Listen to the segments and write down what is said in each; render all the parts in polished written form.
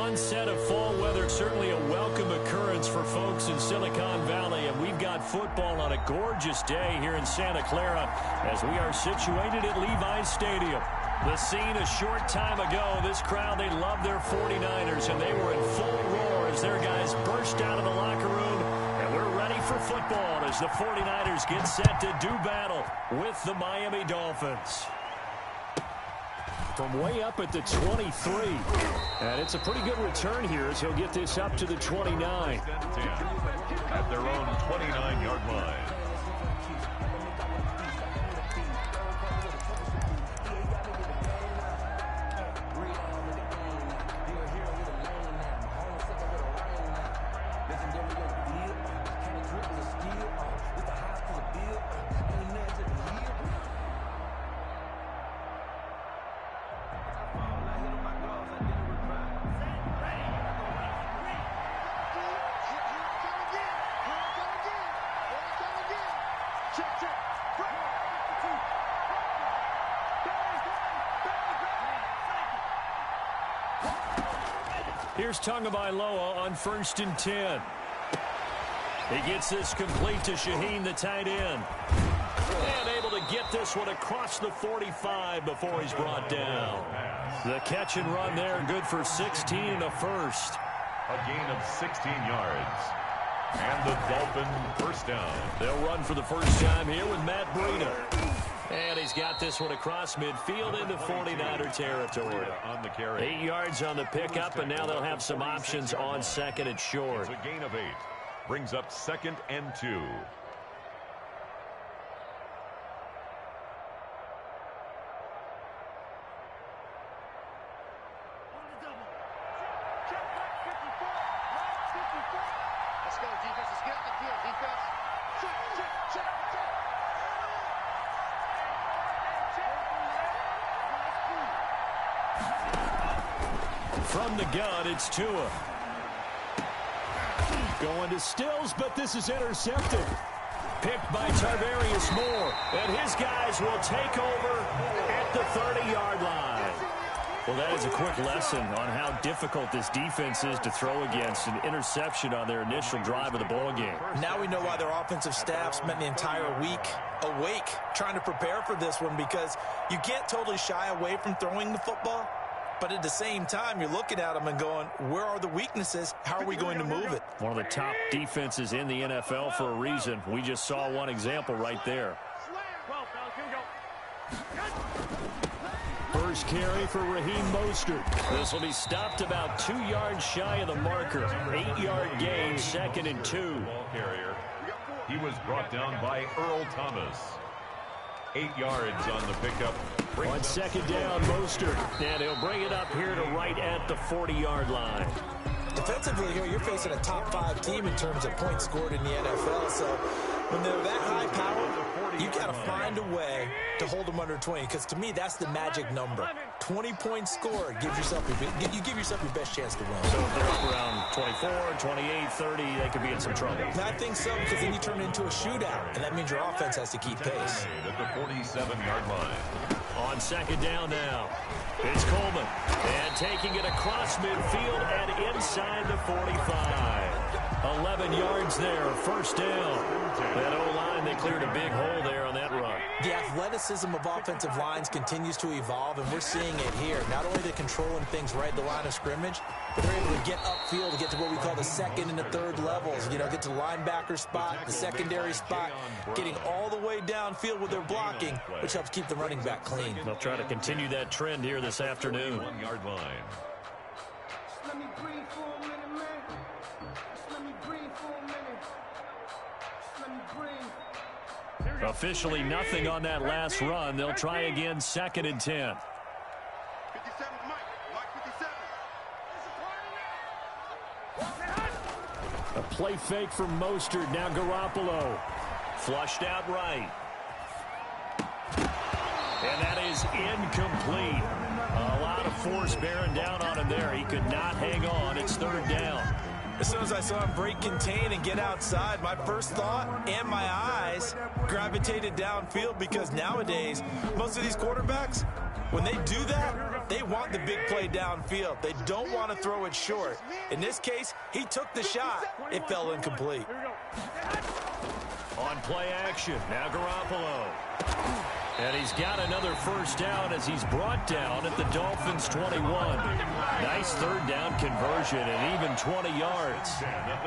onset of fall weather, certainly a welcome occurrence for folks in Silicon Valley, and we've got football on a gorgeous day here in Santa Clara as we are situated at Levi's Stadium. The scene a short time ago, this crowd, they love their 49ers, and they were in full roar as their guys burst out of the locker room, and we're ready for football as the 49ers get set to do battle with the Miami Dolphins. From way up at the 23. And it's a pretty good return here as he'll get this up to the 29. At their own 29-yard line. Here's Tagovailoa on 1st and 10. He gets this complete to Shaheen, the tight end. And able to get this one across the 45 before he's brought down. The catch and run there, good for 16 and a first. A gain of 16 yards. And the Dolphin first down. They'll run for the first time here with Matt Breida. And he's got this one across midfield into 49er territory. On the carry. 8 yards on the pickup, and now they'll have some options on second and short. It's a gain of 8. Brings up 2nd and 2. From the gun, it's Tua. Going to Stills, but this is intercepted. Picked by Tarvarius Moore. And his guys will take over at the 30-yard line. Well, that is a quick lesson on how difficult this defense is to throw against. An interception on their initial drive of the ball game. Now we know why their offensive staff spent the entire week awake trying to prepare for this one, because you can't totally shy away from throwing the football. But at the same time, you're looking at them and going, where are the weaknesses? How are we going to move it? One of the top defenses in the NFL for a reason. We just saw one example right there. First carry for Raheem Mostert. This will be stopped about 2 yards shy of the marker. 8-yard gain, 2nd and 2. Ball carrier. He was brought down by Earl Thomas. 8 yards on the pickup. On 2nd down, Mostert. And he'll bring it up here to right at the 40-yard line. Defensively here, you're facing a top-5 team in terms of points scored in the NFL. So when they're that high power, you got to find a way to hold them under 20. Because to me, that's the magic number. 20 points scored gives yourself you give yourself your best chance to win. So if they're up around 24, 28, 30, they could be in some trouble. I think so, because then you turn it into a shootout, and that means your offense has to keep pace. At the 47-yard line. On 2nd down now, it's Coleman. And taking it across midfield and inside the 45. 11 yards there, first down. That O-line, they cleared a big hole there on that run. The athleticism of offensive lines continues to evolve, and we're seeing it here. Not only they're controlling things right at the line of scrimmage, but they're able to get upfield to get to what we call the 2nd and the 3rd levels. You know, get to the linebacker spot, the secondary spot, getting all the way downfield with their blocking, which helps keep the running back clean. They'll try to continue that trend here this afternoon. 1-yard line. Let me breathe for a minute, man. Let me breathe for a minute. Let me breathe. Officially nothing on that last run. They'll try again, 2nd and 10. 57, Mike 57. A play fake from Mostert. Now Garoppolo. Flushed out right. And that is incomplete. A lot of force bearing down on him there. He could not hang on. It's 3rd down. As soon as I saw him break contain and get outside, my first thought and my eyes gravitated downfield, because nowadays, most of these quarterbacks, when they do that, They want the big play downfield. They don't want to throw it short. In this case, he took the shot. It fell incomplete. On play action, now Garoppolo. And he's got another first down as he's brought down at the Dolphins' 21. Nice third down conversion and even 20 yards.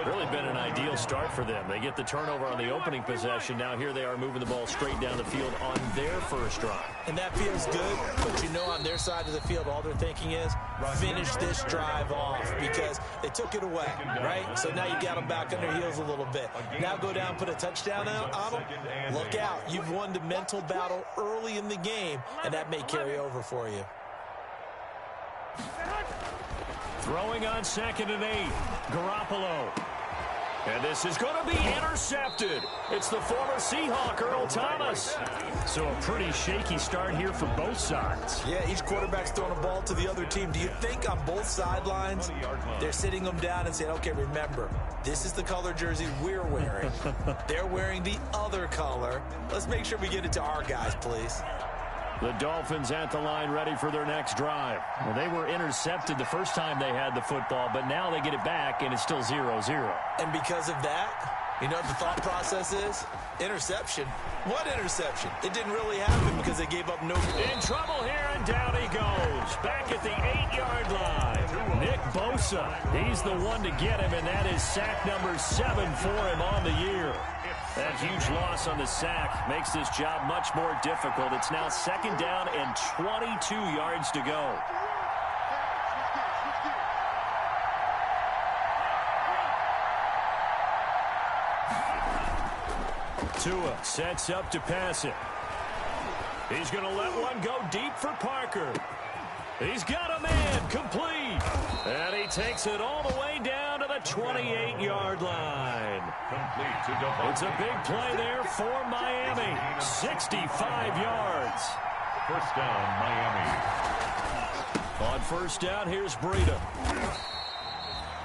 Really been an ideal start for them. They get the turnover on the opening possession. Now here they are moving the ball straight down the field on their first drive. And that feels good, but you know on their side of the field, all they're thinking is finish this drive off because they took it away, right? So now you got them back on their heels a little bit. Now go down, put a touchdown on them. Look out. You've won the mental battle early in the game, and that may carry over for you. Throwing on 2nd and 8, Garoppolo. And this is going to be intercepted. It's the former Seahawk, Earl Thomas. So a pretty shaky start here for both sides. Yeah, each quarterback's throwing a ball to the other team. Do you think on both sidelines they're sitting them down and saying, okay, remember, this is the color jersey we're wearing. They're wearing the other color. Let's make sure we get it to our guys, please. The Dolphins at the line ready for their next drive. Well, they were intercepted the first time they had the football, but now they get it back, and it's still 0-0. And because of that, you know what the thought process is? Interception. What interception? It didn't really happen because they gave up no goal. In trouble here, and down he goes. Back at the 8-yard line. Nick Bosa, he's the one to get him, and that is sack number 7 for him on the year. That huge loss on the sack makes this job much more difficult. It's now 2nd down and 22 yards to go. Tua sets up to pass it. He's going to let one go deep for Parker. He's got a man, complete. And he takes it all the way down to the 28-yard line. It's a big play there for Miami. 65 yards. First down, Miami. On first down, here's Breida.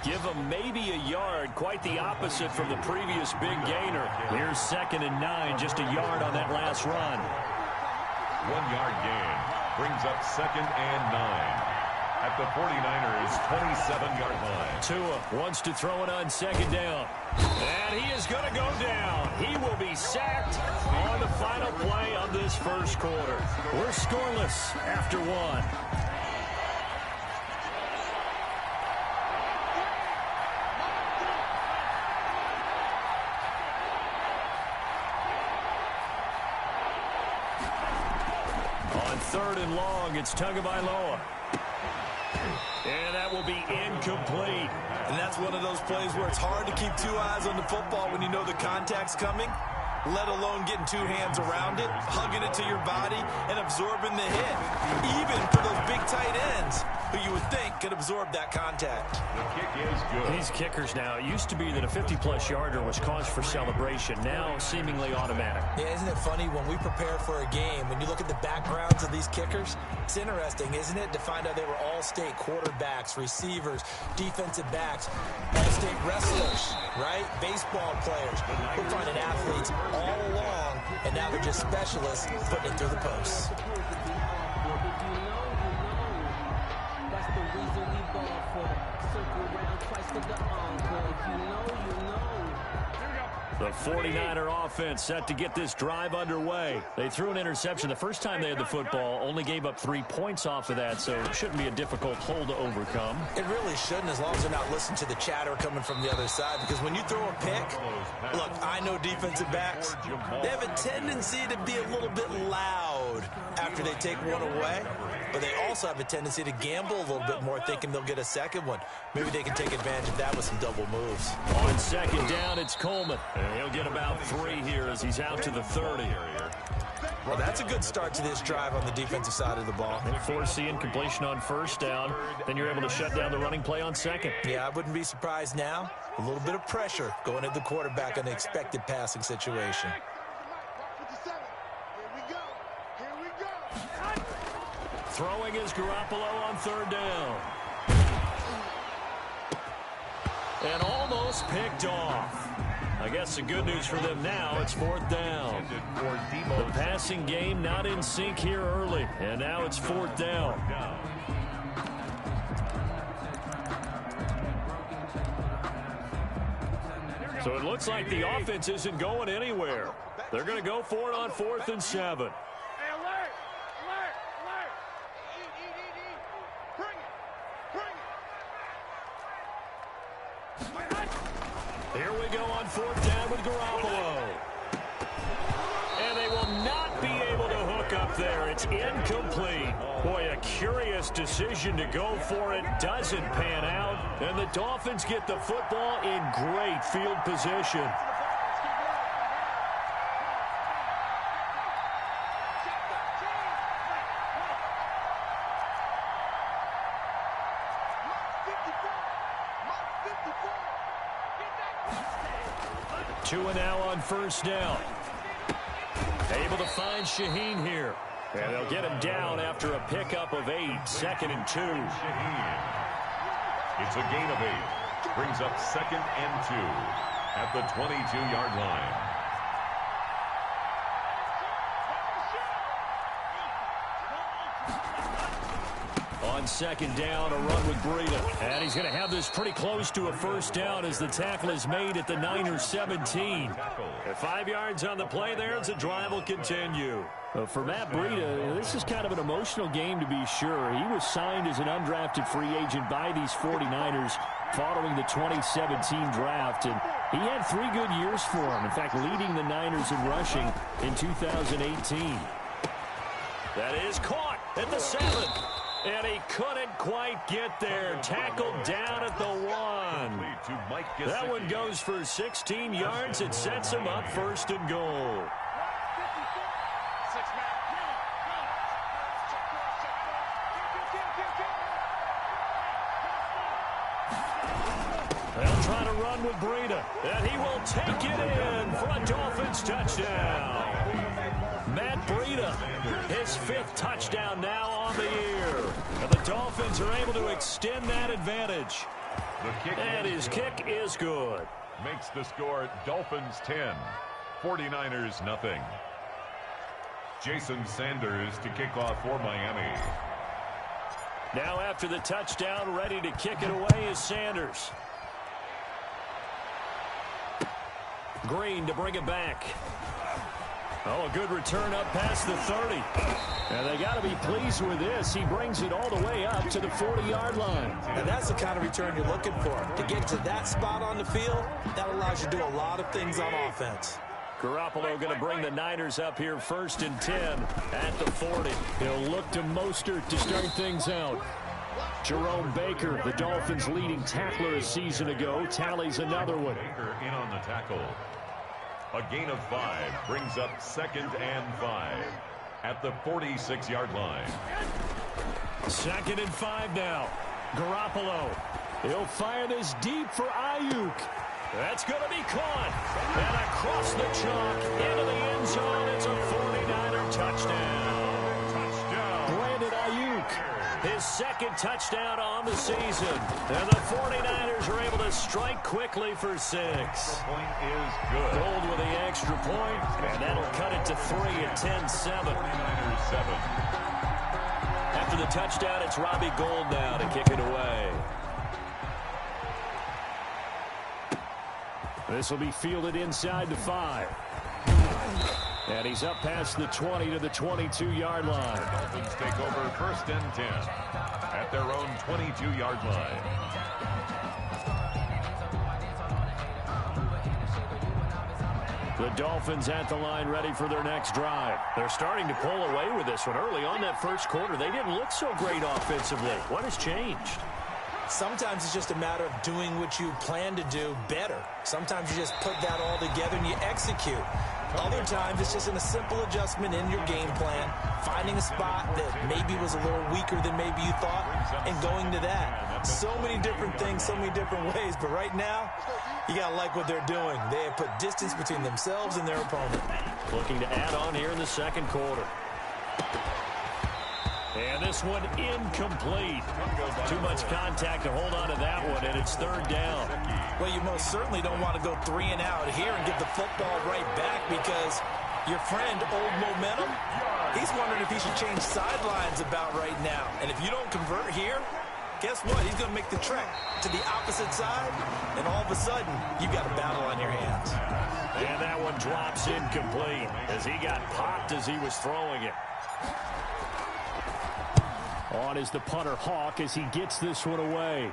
Give him maybe a yard, quite the opposite from the previous big gainer. Here's 2nd and 9, just a yard on that last run. 1-yard gain. Brings up 2nd and 9 at the 49ers' 27-yard line. Tua wants to throw it on 2nd down. And he is going to go down. He will be sacked on the final play of this first quarter. We're scoreless after 1. On 3rd and long, it's Tagovailoa. And that will be incomplete. And that's one of those plays where it's hard to keep 2 eyes on the football when you know the contact's coming, let alone getting 2 hands around it, hugging it to your body, and absorbing the hit. Even for those big tight ends who you would think could absorb that contact. The kick is good. These kickers now, it used to be that a 50-plus yarder was cause for celebration. Now, seemingly automatic. Yeah, isn't it funny when we prepare for a game, when you look at the backgrounds of these kickers, it's interesting, isn't it, to find out they were all-state quarterbacks, receivers, defensive backs, all-state wrestlers, right? Baseball players. We're finding athletes all along, and now they're just specialists putting it through the posts. The 49er offense set to get this drive underway. They threw an interception the first time they had the football, only gave up 3 points off of that, so it shouldn't be a difficult hole to overcome. It really shouldn't, as long as they're not listening to the chatter coming from the other side, because when you throw a pick, look, I know defensive backs, they have a tendency to be a little bit loud after they take one away, but they also have a tendency to gamble a little bit more, thinking they'll get a second one. Maybe they can take advantage of that with some double moves. On 2nd down, it's Coleman. He'll get about 3 here as he's out to the 30. Well, that's a good start to this drive on the defensive side of the ball. Force the incompletion on first down. Then you're able to shut down the running play on 2nd. Yeah, I wouldn't be surprised now. A little bit of pressure going at the quarterback in an expected passing situation. Throwing is Garoppolo on 3rd down. And almost picked off. I guess the good news for them now, it's 4th down. The passing game not in sync here early, and now it's 4th down. So it looks like the offense isn't going anywhere. They're going to go for it on 4th and 7. Hey, alert! Alert! Alert! Bring it! Here we go on 4th down with Garoppolo. And they will not be able to hook up there. It's incomplete. Boy, a curious decision to go for it. Doesn't pan out. And the Dolphins get the football in great field position. Two and now on 1st down. Able to find Shaheen here. And they'll get him down after a pickup of 8. 2nd and 2. It's a gain of 8. Brings up 2nd and 2 at the 22-yard line. On 2nd down, a run with Breida. And he's going to have this pretty close to a 1st down as the tackle is made at the Niners 17. At 5 yards on the play there, as the drive will continue. For Matt Breida, this is kind of an emotional game to be sure. He was signed as an undrafted free agent by these 49ers following the 2017 draft, and he had 3 good years for him. In fact, leading the Niners in rushing in 2018. That is caught at the 7. And he couldn't quite get there. Tackled down at the 1. That one goes for 16 yards. It sets him up 1st and goal. They'll try to run with Breida. And he will take it in for a Dolphins touchdown. Matt Breida, his 5th touchdown now on the year. And the Dolphins are able to extend that advantage. And his kick is good. Makes the score Dolphins 10, 49ers nothing. Jason Sanders to kick off for Miami. Now after the touchdown, ready to kick it away is Sanders. Green to bring it back. Oh, a good return up past the 30. And they got to be pleased with this. He brings it all the way up to the 40-yard line. And that's the kind of return you're looking for. To get to that spot on the field, that allows you to do a lot of things on offense. Garoppolo going to bring the Niners up here 1st and 10 at the 40. He'll look to Mostert to start things out. Jerome Baker, the Dolphins' leading tackler a season ago, tallies another one. Baker in on the tackle. A gain of 5 brings up 2nd and 5 at the 46-yard line. 2nd and 5 now. Garoppolo. He'll fire this deep for Ayuk. That's going to be caught. And across the chalk into the end zone. It's a 49er touchdown. Brandon Ayuk, his 2nd touchdown on the season. And the 49ers are able to strike quickly for 6. Point is good. Gold with the extra point, and that'll cut it to 3 at 10-7. 49ers 7. After the touchdown, it's Robbie Gould now to kick it away. This will be fielded inside the 5. And he's up past the 20 to the 22-yard line. Dolphins take over 1st and 10 at their own 22-yard line. The Dolphins at the line ready for their next drive. They're starting to pull away with this one. Early on that 1st quarter, they didn't look so great offensively. What has changed? Sometimes it's just a matter of doing what you plan to do better. Sometimes you just put that all together and you execute. Other times it's just a simple adjustment in your game plan, finding a spot that maybe was a little weaker than maybe you thought, and going to that. So many different things, so many different ways, but right now, you got to like what they're doing. They have put distance between themselves and their opponent. Looking to add on here in the 2nd quarter. And this one incomplete. Too much contact to hold on to that one, and it's 3rd down. Well, you most certainly don't want to go 3 and out here and give the football right back, because your friend, Old Momentum, he's wondering if he should change sidelines about right now. And if you don't convert here, guess what? He's going to make the trek to the opposite side, and all of a sudden, you've got a battle on your hands. And that one drops incomplete as he got popped as he was throwing it. On is the punter Hawk as he gets this one away.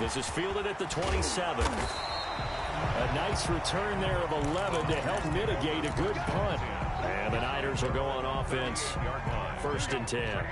This is fielded at the 27. A nice return there of 11 to help mitigate a good punt. And the Niners will go on offense. 1st and 10.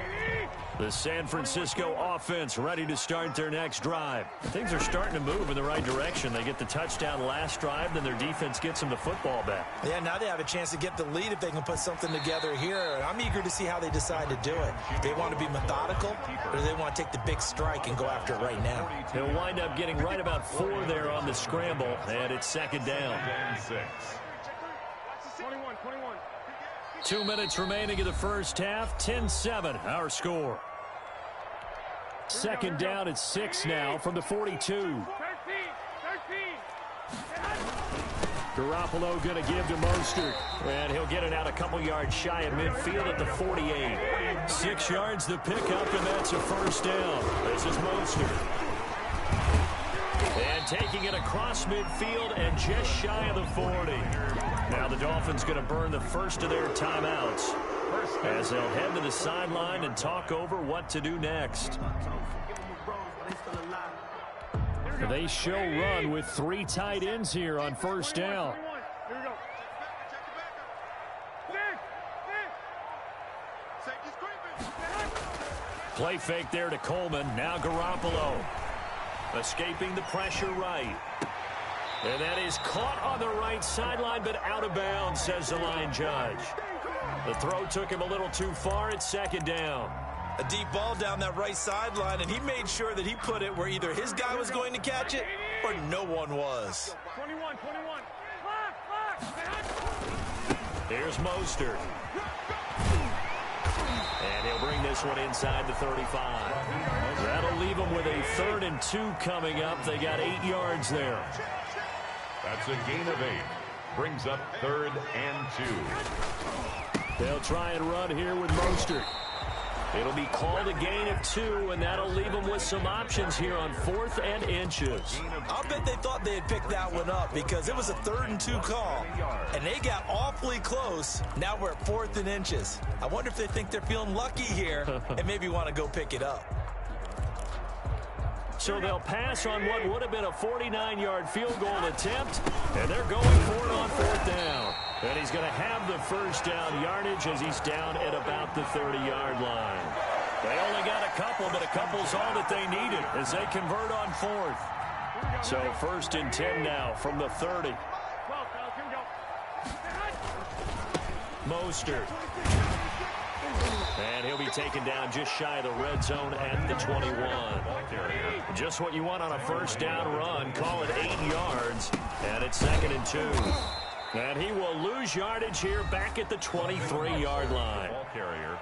The San Francisco offense ready to start their next drive. Things are starting to move in the right direction. They get the touchdown last drive, then their defense gets them the football back. Yeah, now they have a chance to get the lead if they can put something together here. I'm eager to see how they decide to do it. They want to be methodical, or do they want to take the big strike and go after it right now? He'll wind up getting right about 4 there on the scramble, and it's 2nd down. 21. 2 minutes remaining in the first half. 10-7, our score. 2nd down at 6 now from the 42. 13. Garoppolo going to give to Mostert, and he'll get it out a couple yards shy of midfield at the 48. 6 yards the pickup, and that's a 1st down. This is Mostert. And taking it across midfield and just shy of the 40. Now the Dolphins going to burn the first of their timeouts as they'll head to the sideline and talk over what to do next. They show run with 3 tight ends here on 1st down. Here we go. Play fake there to Coleman. Now Garoppolo. Escaping the pressure right. And that is caught on the right sideline, but out of bounds, says the line judge. The throw took him a little too far. It's 2nd down. A deep ball down that right sideline, and he made sure that he put it where either his guy was going to catch it or no one was. 21. Here's Mostert. And he'll bring this one inside the 35. That'll leave them with a 3rd and 2 coming up. They got 8 yards there. That's a gain of 8. Brings up 3rd and 2. They'll try and run here with Mostert. It'll be called a gain of 2, and that'll leave them with some options here on 4th and inches. I'll bet they thought they had picked that one up because it was a 3rd and 2 call, and they got awfully close. Now we're at 4th and inches. I wonder if they think they're feeling lucky here and maybe want to go pick it up. So they'll pass on what would have been a 49-yard field goal attempt, and they're going for it on 4th down. And he's going to have the 1st down yardage as he's down at about the 30-yard line. They only got a couple, but a couple's all that they needed as they convert on 4th. So 1st and 10 now from the 30. Mostert. And he'll be taken down just shy of the red zone at the 21. Just what you want on a 1st down run. Call it 8 yards, and it's 2nd and 2. And he will lose yardage here back at the 23-yard line.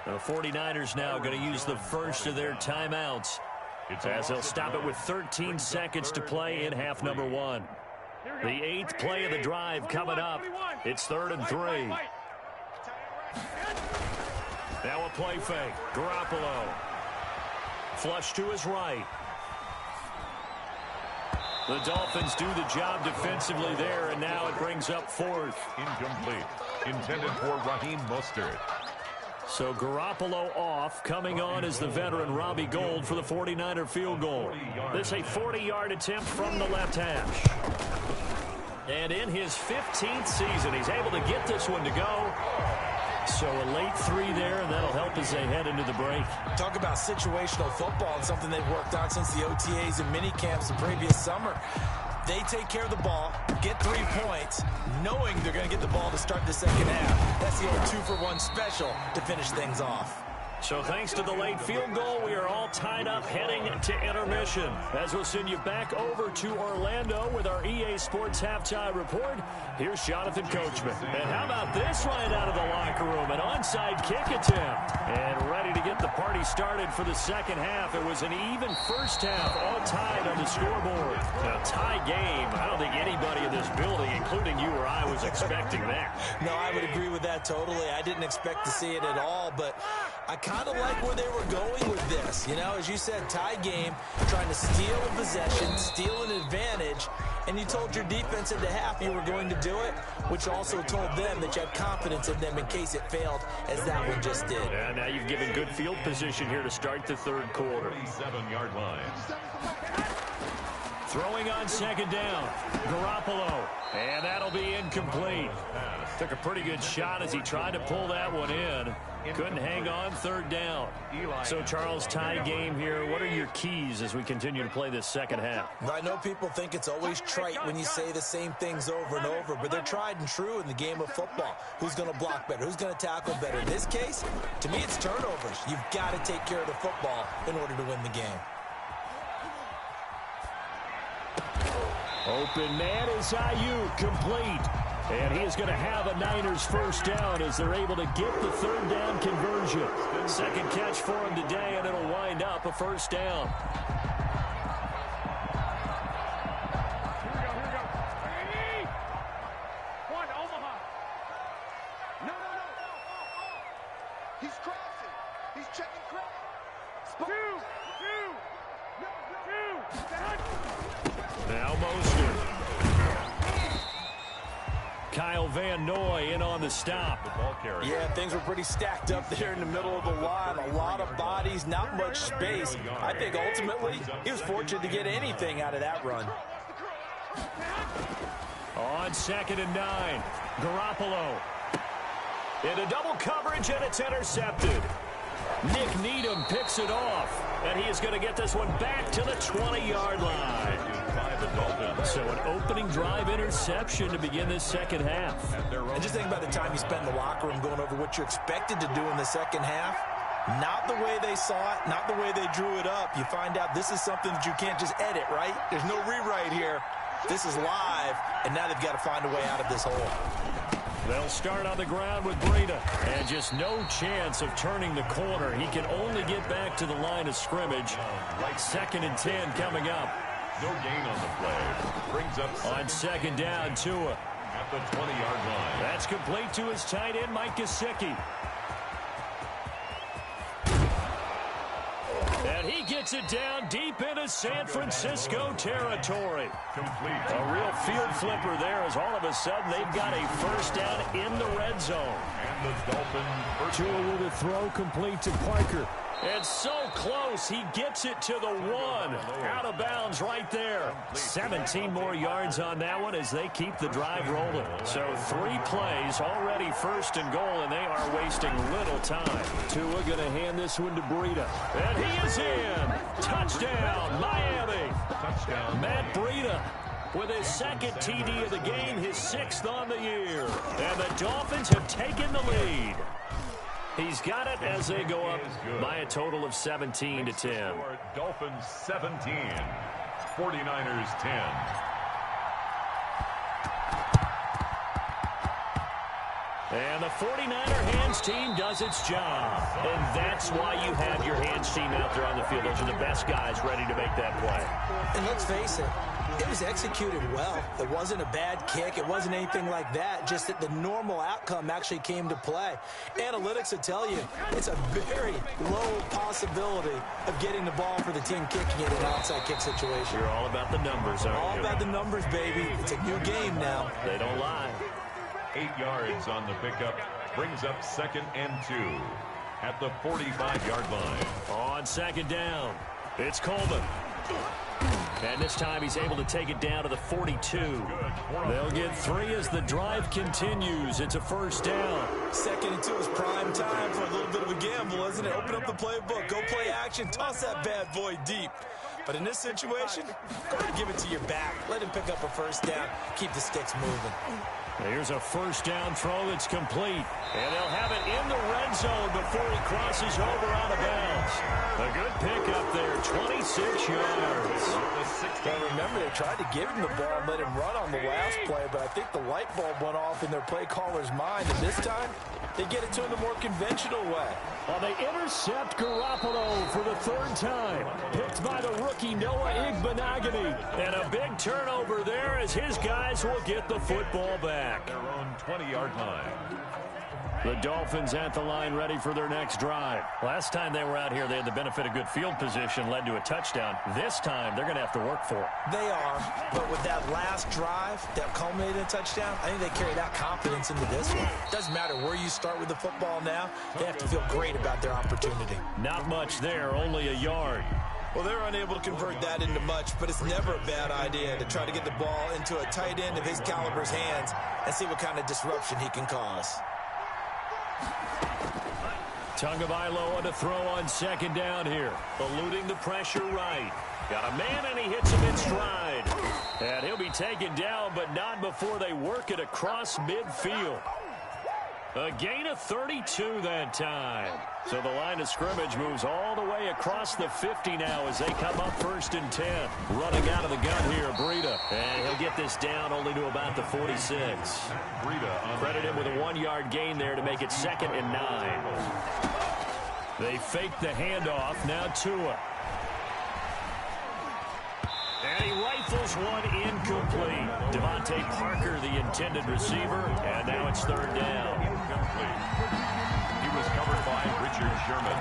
The 49ers now going to use the first of their timeouts as they'll stop it with 13 seconds to play in half number 1. The 8th play of the drive coming up. It's 3rd and 3. Now a play fake. Garoppolo. Flush to his right. The Dolphins do the job defensively there, and now it brings up 4th. Incomplete. Intended for Raheem Mostert. So Garoppolo off. Coming on is the veteran Robbie Gould for the 49er field goal. This a 40-yard attempt from the left hash. And in his 15th season, he's able to get this one to go. So a late 3 there, and that'll help as they head into the break. Talk about situational football and something they've worked on since the OTAs and mini camps the previous summer. They take care of the ball, get 3 points, knowing they're going to get the ball to start the second half. That's the old 2-for-1 special to finish things off. So thanks to the late field goal, we are all tied up heading to intermission. As we'll send you back over to Orlando with our EA Sports Halftime Report. Here's Jonathan Coachman. And how about this right out of the locker room? An onside kick attempt. And ready to get the party started for the second half. It was an even first half, all tied on the scoreboard. A tie game. I don't think anybody in this building, including you or I, was expecting that. No, I would agree with that totally. I didn't expect to see it at all, but I kind of like where they were going with this. You know, as you said, tie game, trying to steal a possession, steal an advantage, and you told your defense at the half you were going to do it, which also told them that you had confidence in them in case it failed, as that one just did. Yeah, now you've given good field position here to start the third quarter. 37-yard line. Throwing on second down, Garoppolo, and that'll be incomplete. Took a pretty good shot as he tried to pull that one in. Couldn't hang on third down. So, Charles, tie game here. What are your keys as we continue to play this second half? I know people think it's always trite when you say the same things over and over, but they're tried and true in the game of football. Who's going to block better? Who's going to tackle better? In this case, to me, it's turnovers. You've got to take care of the football in order to win the game. Open man is Ayuk, complete. And he is going to have a Niners first down as they're able to get the third down conversion. Second catch for him today, and it'll wind up a first down. Here we go. One, Omaha. No. He's crossing. He's checking credit. Two. Now Mostert. Kyle Van Noy in on the stop. The ball carrier. Yeah, things were pretty stacked up there in the middle of the line. A lot of bodies, not much space. I think ultimately he was fortunate to get anything out of that run. On 2nd and 9, Garoppolo. Into double coverage, and it's intercepted. Nick Needham picks it off, and he is going to get this one back to the 20-yard line. So an opening drive interception to begin this second half. And just think about the time you spend in the locker room going over what you're expected to do in the second half. Not the way they saw it, not the way they drew it up. You find out this is something that you can't just edit, right? There's no rewrite here. This is live, and now they've got to find a way out of this hole. They'll start on the ground with Breida, and just no chance of turning the corner. He can only get back to the line of scrimmage. 2nd and 10 coming up. No gain on the play. Brings up on 2nd down, Tua. At the 20-yard line. That's complete to his tight end, Mike Gesicki. And he gets it down deep into San Francisco territory. Complete. A real field flipper there as all of a sudden they've got a first down in the red zone. And the Dolphins. Tua with a throw complete to Parker. And so close, he gets it to the 1. Out of bounds right there. 17 more yards on that one as they keep the drive rolling. So 3 plays, already 1st and goal, and they are wasting little time. Tua going to hand this one to Breida. And he is in. Touchdown, Miami. Touchdown. Matt Breida with his 2nd TD of the game, his 6th on the year. And the Dolphins have taken the lead. He's got it as they go up by a total of 17-10. Dolphins 17, 49ers 10. And the 49er hands team does its job. And that's why you have your hands team out there on the field. Those are the best guys ready to make that play. And let's face it, it was executed well. It wasn't a bad kick. It wasn't anything like that. Just that the normal outcome actually came to play. Analytics will tell you it's a very low possibility of getting the ball for the team kicking it in an onside kick situation. You're all about the numbers, aren't you? All about the numbers, baby. It's a new game now. They don't lie. 8 yards on the pickup. Brings up 2nd and 2 at the 45-yard line. On 2nd down, it's Coleman. And this time he's able to take it down to the 42. They'll get 3 as the drive continues. It's a first down. 2nd and 2 is prime time for a little bit of a gamble, isn't it? Open up the playbook. Go play action. Toss that bad boy deep. But in this situation, go ahead and give it to your back. Let him pick up a first down. Keep the sticks moving. Here's a first down throw that's complete. And they'll have it in the red zone before he crosses over out of bounds. A good pickup there, 26 yards. Well, remember, they tried to give him the ball and let him run on the last play, but I think the light bulb went off in their play caller's mind. And this time, they get it to him the more conventional way. Well, they intercept Garoppolo for the 3rd time. Picked by the rookie Noah Igbenogany. And a big turnover there as his guys will get the football back. Their own 20-yard line. The Dolphins at the line ready for their next drive. Last time they were out here, they had the benefit of good field position, led to a touchdown. This time, they're going to have to work for it. They are, but with that last drive that culminated in a touchdown, I think they carry that confidence into this one. Doesn't matter where you start with the football now, they have to feel great about their opportunity. Not much there, only a yard. Well, they're unable to convert that into much, but it's never a bad idea to try to get the ball into a tight end of his caliber's hands and see what kind of disruption he can cause. Tagovailoa to throw on second down here. Eluding the pressure right. Got a man, and he hits him in stride. And he'll be taken down, but not before they work it across midfield. A gain of 32 that time. So the line of scrimmage moves all the way across the 50 now as they come up 1st and 10. Running out of the gun here, Breida. And he'll get this down only to about the 46. Breida Credit him with a 1-yard gain there to make it 2nd and 9. They fake the handoff. Now Tua. And he rifles one incomplete. Devontae Parker, the intended receiver, and now it's 3rd down. Incomplete. He was covered by Richard Sherman.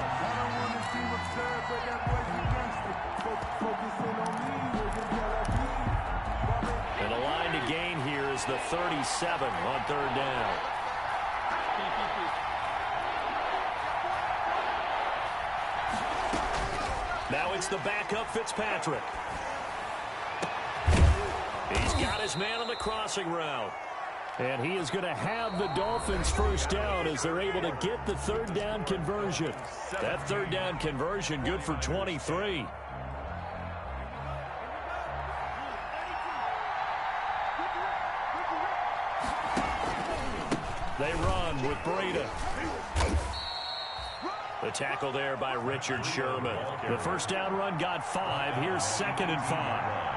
And the line to gain here is the 37 on 3rd down. Now it's the backup Fitzpatrick. He's got his man on the crossing route. And he is going to have the Dolphins 1st down as they're able to get the 3rd down conversion. That 3rd down conversion good for 23. They run with Breida. The tackle there by Richard Sherman. The 1st down run got 5. Here's 2nd and 5.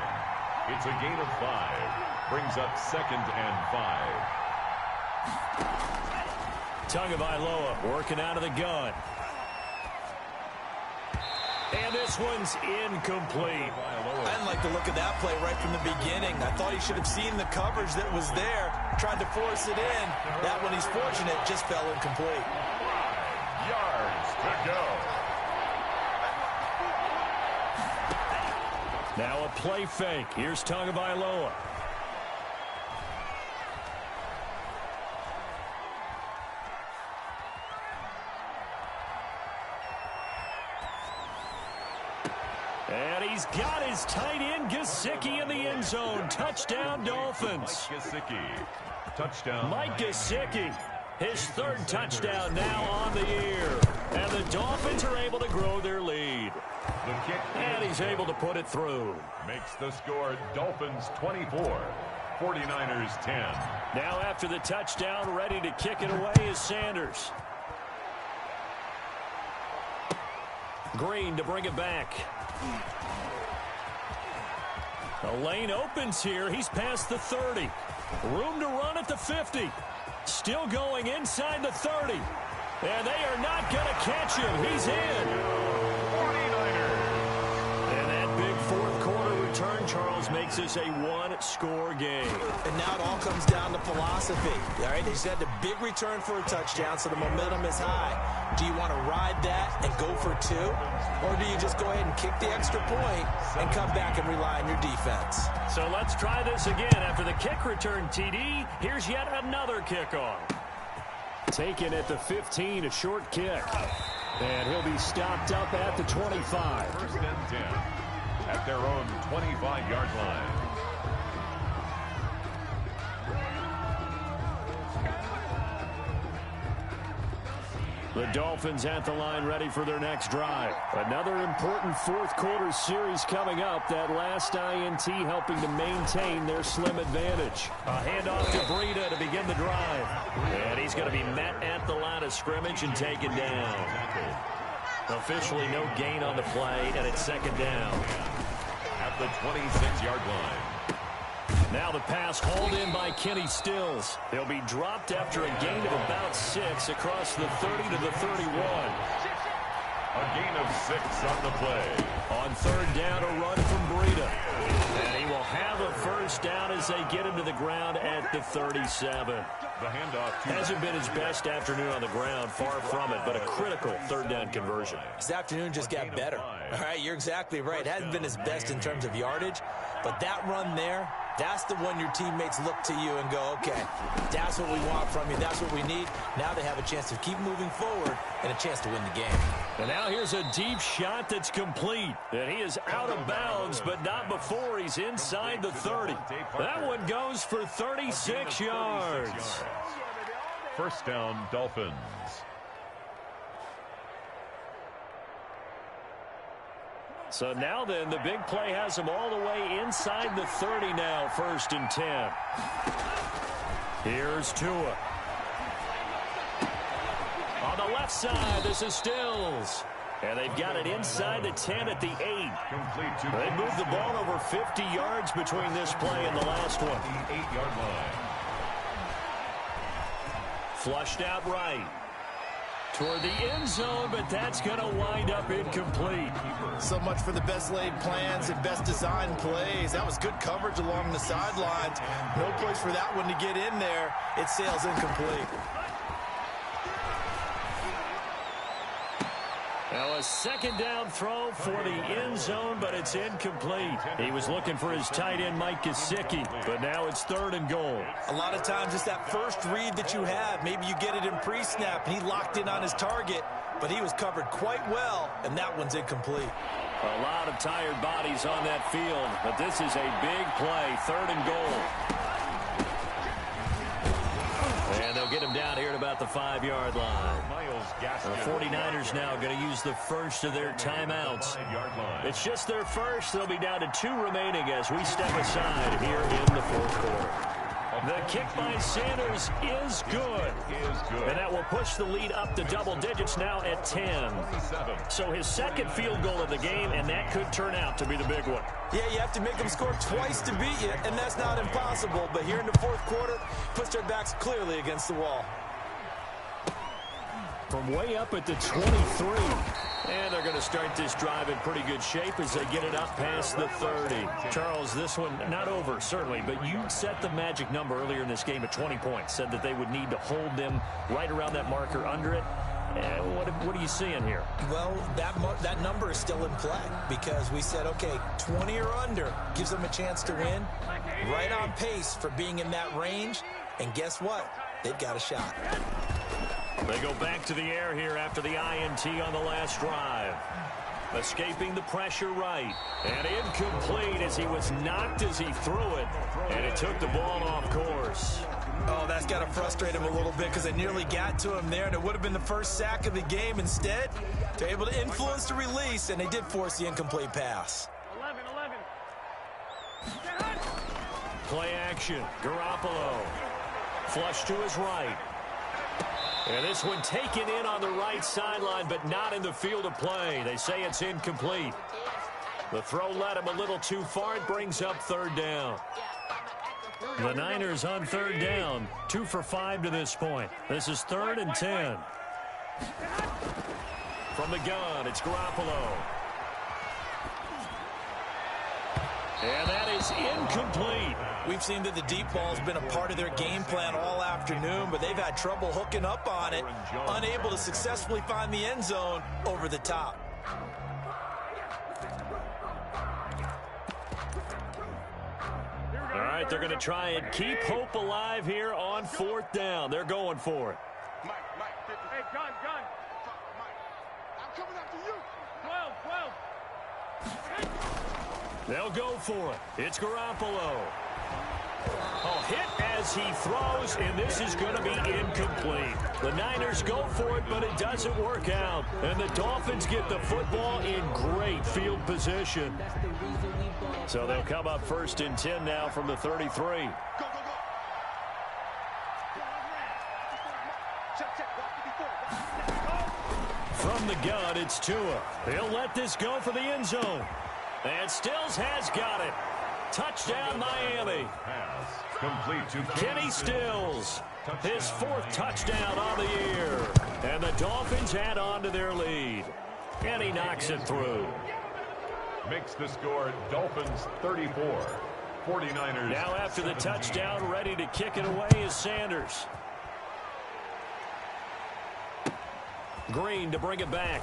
It's a gain of 5. Brings up 2nd and 5. Tagovailoa working out of the gun. And this one's incomplete. I didn't like the look of that play right from the beginning. I thought he should have seen the coverage that was there, tried to force it in. That one, he's fortunate, just fell incomplete. 5 yards to go. Now a play fake. Here's Tagovailoa. And he's got his tight end, Gesicki, in the end zone. Touchdown, Dolphins. Mike Gesicki. Touchdown. Mike Gesicki, his 3rd touchdown now on the year. And the Dolphins are able to grow their lead. The kick. And he's able to put it through. Makes the score Dolphins 24, 49ers 10. Now after the touchdown, ready to kick it away is Sanders. Green to bring it back. The lane opens here. He's past the 30. Room to run at the 50. Still going inside the 30. And they are not going to catch him. He's in. 49ers. And that big 4th quarter return, Charles, makes this a 1-score game. And now it all comes down to philosophy. All right, they said a big return for a touchdown, so the momentum is high. Do you want to ride that and go for 2? Or do you just go ahead and kick the extra point and come back and rely on your defense? So let's try this again. After the kick return, TD, here's yet another kickoff. Taken at the 15, a short kick. And he'll be stopped up at the 25. 1st and 10 at their own 25-yard line. The Dolphins at the line ready for their next drive. Another important 4th quarter series coming up. That last INT helping to maintain their slim advantage. A handoff to Breida to begin the drive. And he's going to be met at the line of scrimmage and taken down. Officially no gain on the play, and it's 2nd down. At the 26-yard line. Now the pass hauled in by Kenny Stills. They'll be dropped after a gain of about 6 across the 30 to the 31. A gain of 6 on the play. On 3rd down, a run from Breida. And he will have a 1st down as they get into the the ground at the 37. The handoff Hasn't been his best afternoon on the ground, far from it, but a critical third down conversion. His afternoon just got better. All right, you're exactly right. Hasn't been his best in terms of yardage, but that run there, that's the one your teammates look to you and go, okay, that's what we want from you. That's what we need. Now they have a chance to keep moving forward and a chance to win the game. And now here's a deep shot that's complete. And he is out of bounds, but not before he's inside the 30. That one goes for 36 yards. First down, Dolphins. So now then, the big play has him all the way inside the 30 now, 1st and 10. Here's Tua. On the left side, this is Stills. And they've got it inside the 10 at the 8. They moved the ball over 50 yards between this play and the last one. The 8-yard line. Flushed out right. Toward the end zone, but that's going to wind up incomplete. So much for the best laid plans and best designed plays. That was good coverage along the sidelines. No place for that one to get in there. It sails incomplete. Now a second down throw for the end zone, but it's incomplete. He was looking for his tight end, Mike Gesicki, but now it's 3rd and goal. A lot of times it's that first read that you have. Maybe you get it in pre-snap, and he locked in on his target, but he was covered quite well, and that one's incomplete. A lot of tired bodies on that field, but this is a big play, 3rd and goal. And they'll get him down here at about the 5-yard line. The 49ers now going to use the first of their timeouts. It's just their first. They'll be down to 2 remaining as we step aside here in the 4th quarter. The kick by Sanders is good. And that will push the lead up to double digits now at 10. So his second field goal of the game, and that could turn out to be the big one. Yeah, you have to make them score twice to beat you, and that's not impossible. But here in the 4th quarter, puts their backs clearly against the wall. From way up at the 23. And they're going to start this drive in pretty good shape as they get it up past the 30. Charles, this one not over, certainly, but you set the magic number earlier in this game at 20 points. Said that they would need to hold them right around that marker under it. What are you seeing here? Well, that number is still in play because we said, okay, 20 or under gives them a chance to win. Right on pace for being in that range. And guess what? They've got a shot. They go back to the air here after the INT on the last drive. Escaping the pressure right. And incomplete as he was knocked as he threw it. And it took the ball off course. Oh, that's got to frustrate him a little bit because it nearly got to him there, and it would have been the first sack of the game. Instead, they're able to influence the release, and they did force the incomplete pass. 11. Play action. Garoppolo. Flush to his right. And this one taken in on the right sideline, but not in the field of play. They say it's incomplete. The throw led him a little too far. It brings up 3rd down. The Niners on 3rd down. 2 for 5 to this point. This is 3rd and 10. From the gun, it's Garoppolo. And that is incomplete. We've seen that the deep ball has been a part of their game plan all afternoon, but they've had trouble hooking up on it, unable to successfully find the end zone over the top. All right, they're going to try and keep hope alive here on 4th down. They're going for it. Hey, gun. I'm coming after you. 12. They'll go for it. It's Garoppolo. Oh, hit as he throws, and this is going to be incomplete. The Niners go for it, but it doesn't work out. And the Dolphins get the football in great field position. So they'll come up 1st and 10 now from the 33. From the gun, it's Tua. He'll let this go for the end zone. And Stills has got it. Touchdown, Miami. Complete to Kenny Stills, his 4th touchdown on the year. And the Dolphins add on to their lead. And he knocks it through. Makes the score Dolphins 34, 49ers. Now after the touchdown, ready to kick it away is Sanders. Green to bring it back.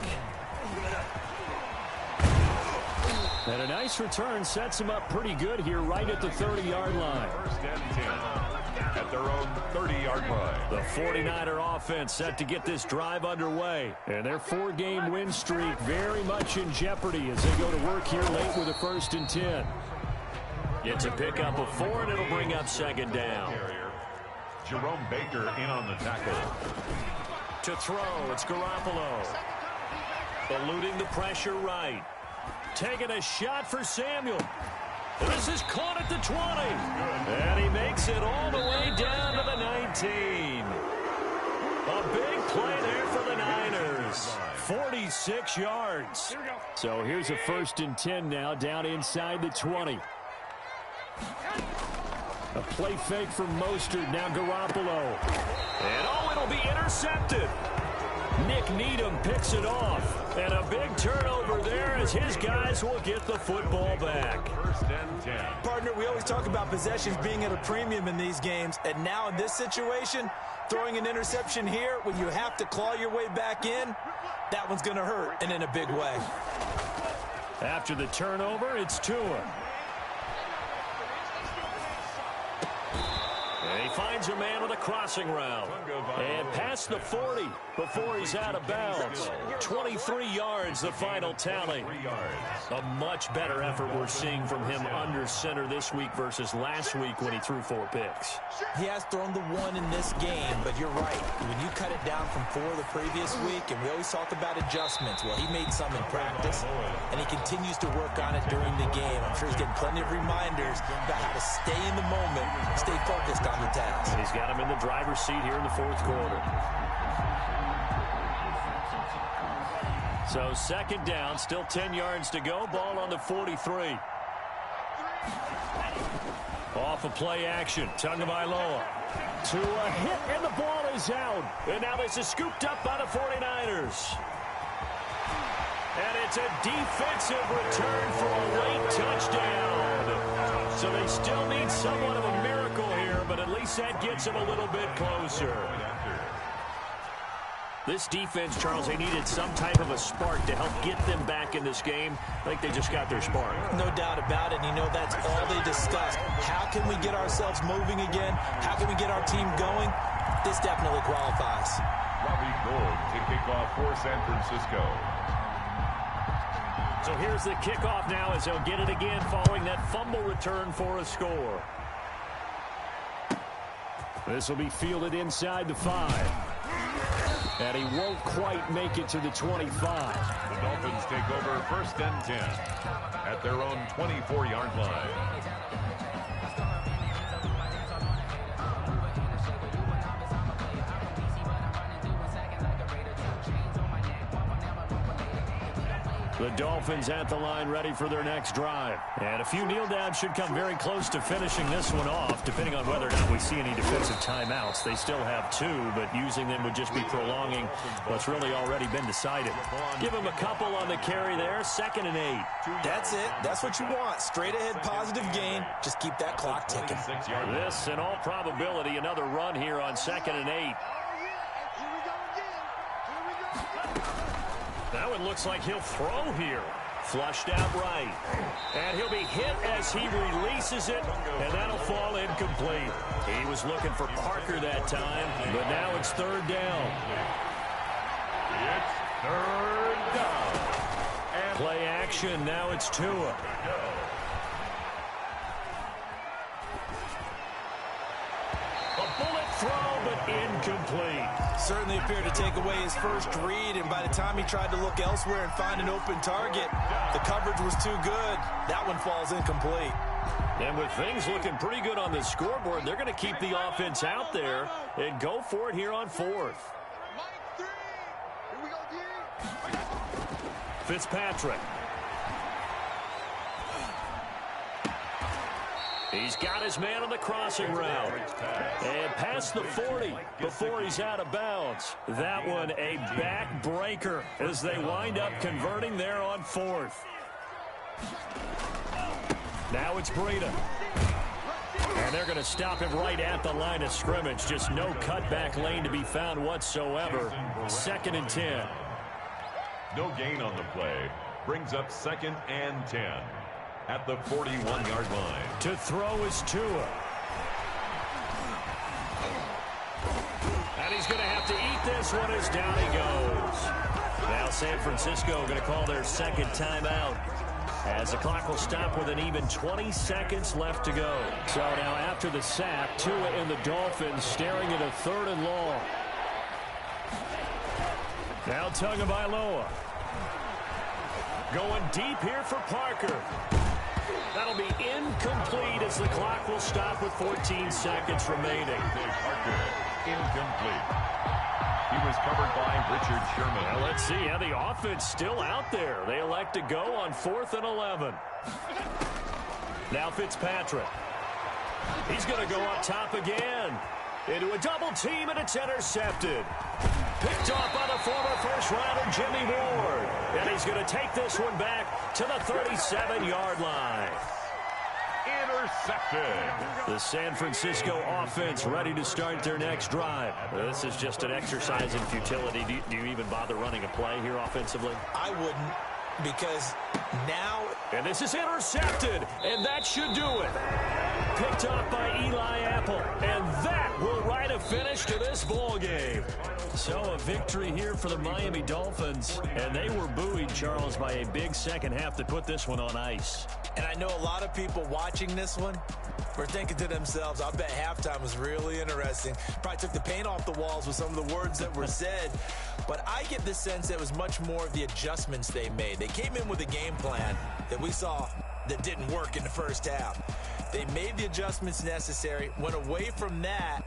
And a nice return sets him up pretty good here right at the 30-yard line. First and 10 at their own 30-yard line. The 49er offense set to get this drive underway. And their 4-game win streak very much in jeopardy as they go to work here late with a 1st and 10. Gets a pickup of 4, and it'll bring up second down. Jerome Baker in on the tackle. To throw, it's Garoppolo. Eluding the pressure right. Taking a shot for Samuel. This is caught at the 20. And he makes it all the way down to the 19. A big play there for the Niners. 46 yards. So here's a 1st and 10 now down inside the 20. A play fake from Mostert. Now Garoppolo. And it'll be intercepted. Nick Needham picks it off. And a big turnover there as his guys will get the football back. 1st and 10. Partner, we always talk about possessions being at a premium in these games. And now in this situation, throwing an interception here when you have to claw your way back in, that one's going to hurt, and in a big way. After the turnover, it's Tua. And he finds a man on the crossing route. And past the 40 before he's out of bounds. 23 yards, the final tally. A much better effort we're seeing from him under center this week versus last week when he threw 4 picks. He has thrown the 1 in this game, but you're right. When you cut it down from 4 the previous week, and we always talk about adjustments, well, he made some in practice, and he continues to work on it during the game. I'm sure he's getting plenty of reminders about how to stay in the moment, stay focused on the task. And he's got him in the driver's seat here in the 4th quarter. So 2nd down, still 10 yards to go. Ball on the 43. Off of play action. Tagovailoa to a hit, and the ball is out. And now this is scooped up by the 49ers. And it's a defensive return for a late touchdown. So they still need somewhat of a miracle here, but at least that gets them a little bit closer. This defense, Charles, they needed some type of a spark to help get them back in this game. I think they just got their spark. No doubt about it. And you know, that's all they discussed. How can we get ourselves moving again? How can we get our team going? This definitely qualifies. Robbie Gould to kick off for San Francisco. So here's the kickoff now as they'll get it again following that fumble return for a score. This will be fielded inside the 5. And he won't quite make it to the 25. The Dolphins take over 1st and 10 at their own 24-yard line. The Dolphins at the line ready for their next drive. And a few kneel downs should come very close to finishing this one off, depending on whether or not we see any defensive timeouts. They still have 2, but using them would just be prolonging what's really already been decided. Give them a couple on the carry there. 2nd and 8. That's it. That's what you want. Straight ahead positive gain. Just keep that clock ticking. This, in all probability, another run here on 2nd and 8. That one looks like he'll throw here. Flushed out right. And he'll be hit as he releases it, and that'll fall incomplete. He was looking for Parker that time, but now it's 3rd down. It's 3rd down. And Play action, now it's Tua. A bullet throw, but incomplete. Certainly appeared to take away his first read, and by the time he tried to look elsewhere and find an open target, the coverage was too good. That one falls incomplete. And with things looking pretty good on the scoreboard, they're going to keep the offense out there and go for it here on 4th. Fitzpatrick. He's got his man on the crossing route. And past the 40 before he's out of bounds. That one a backbreaker as they wind up converting there on 4th. Now it's Breida. And they're going to stop him right at the line of scrimmage. Just no cutback lane to be found whatsoever. 2nd and 10. No gain on the play. Brings up 2nd and 10 at the 41-yard line. To throw is Tua. And he's going to have to eat this one as down he goes. Now San Francisco going to call their 2nd timeout, as the clock will stop with an even 20 seconds left to go. So now after the sack, Tua and the Dolphins staring at a 3rd and long. Now Tagovailoa going deep here for Parker. That'll be incomplete as the clock will stop with 14 seconds remaining. Parker, incomplete. He was covered by Richard Sherman. Now let's see how the offense still out there. They elect to go on 4th and 11. Now Fitzpatrick. He's going to go up top again. Into a double team, and it's intercepted. Picked off by the former first-rounder Jimmy Ward. And he's going to take this one back to the 37-yard line. Intercepted. The San Francisco offense ready to start their next drive. This is just an exercise in futility. Do you even bother running a play here offensively? I wouldn't, because now... And this is intercepted, and that should do it. Picked off by Eli Apple, and that will write a finish to this ball game. So a victory here for the Miami Dolphins, and they were buoyed, Charles, by a big second half that put this one on ice. And I know a lot of people watching this one were thinking to themselves, I bet halftime was really interesting. Probably took the paint off the walls with some of the words that were said. But I get the sense that it was much more of the adjustments they made. They came in with a game plan that we saw that didn't work in the first half. They made the adjustments necessary, went away from that,